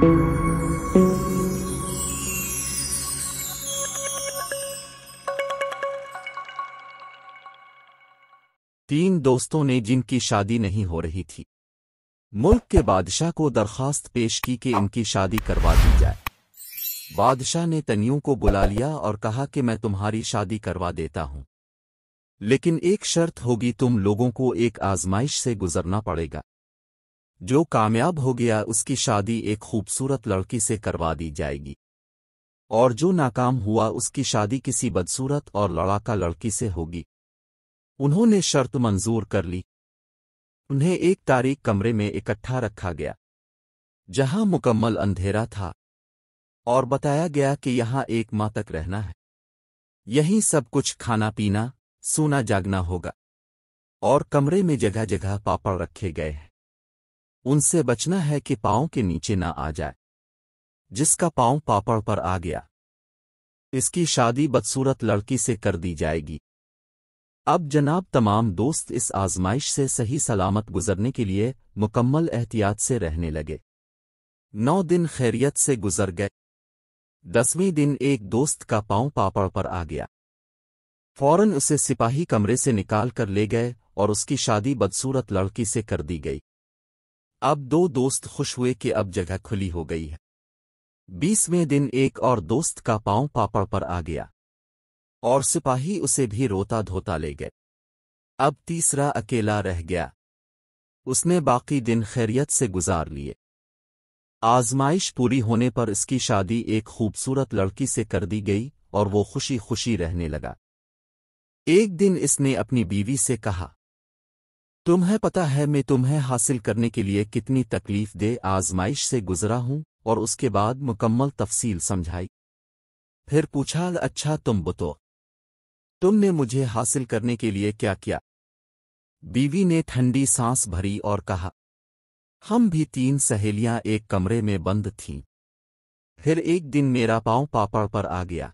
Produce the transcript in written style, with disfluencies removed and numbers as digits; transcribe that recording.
تین دوستوں نے جن کی شادی نہیں ہو رہی تھی، ملک کے بادشاہ کو درخواست پیش کی کہ ان کی شادی کروا دی جائے۔ بادشاہ نے تنیوں کو بلا لیا اور کہا کہ میں تمہاری شادی کروا دیتا ہوں، لیکن ایک شرط ہوگی، تم لوگوں کو ایک آزمائش سے گزرنا پڑے گا۔ جو کامیاب ہو گیا اس کی شادی ایک خوبصورت لڑکی سے کروا دی جائے گی، اور جو ناکام ہوا اس کی شادی کسی بدصورت اور لڑاکا لڑکی سے ہوگی۔ انہوں نے شرط منظور کر لی۔ انہیں ایک تاریک کمرے میں اکٹھا رکھا گیا جہاں مکمل اندھیرا تھا، اور بتایا گیا کہ یہاں ایک ماہ تک رہنا ہے۔ یہیں سب کچھ کھانا پینا، سونا جاگنا ہوگا، اور کمرے میں جگہ جگہ پاپڑ رکھے گئے ہیں۔ ان سے بچنا ہے کہ پاؤں کے نیچے نہ آ جائے۔ جس کا پاؤں پاپڑ پر آ گیا، اس کی شادی بدصورت لڑکی سے کر دی جائے گی۔ اب جناب تمام دوست اس آزمائش سے صحیح سلامت گزرنے کے لیے مکمل احتیاط سے رہنے لگے۔ 9 دن خیریت سے گزر گئے۔ 10ویں دن ایک دوست کا پاؤں پاپڑ پر آ گیا۔ فوراً اسے سپاہی کمرے سے نکال کر لے گئے اور اس کی شادی بدصورت لڑکی سے کر دی گئی۔ اب 2 دوست خوش ہوئے کہ اب جگہ کھلی ہو گئی ہے۔ 20ویں دن ایک اور دوست کا پاؤں پاپڑ پر آ گیا، اور سپاہی اسے بھی روتا دھوتا لے گئے۔ اب تیسرا اکیلا رہ گیا۔ اس نے باقی دن خیریت سے گزار لیے۔ آزمائش پوری ہونے پر اس کی شادی ایک خوبصورت لڑکی سے کر دی گئی اور وہ خوشی خوشی رہنے لگا۔ ایک دن اس نے اپنی بیوی سے کہا، تمہیں پتہ ہے میں تمہیں حاصل کرنے کے لیے کتنی تکلیف دہ آزمائش سے گزرا ہوں، اور اس کے بعد مکمل تفصیل سمجھائی۔ پھر پوچھا، اچھا تم بتو، تم نے مجھے حاصل کرنے کے لیے کیا کیا؟ بیوی نے ٹھنڈی سانس بھری اور کہا، ہم بھی 3 سہیلیاں ایک کمرے میں بند تھیں۔ پھر ایک دن میرا پاؤں پاپڑ پر آ گیا۔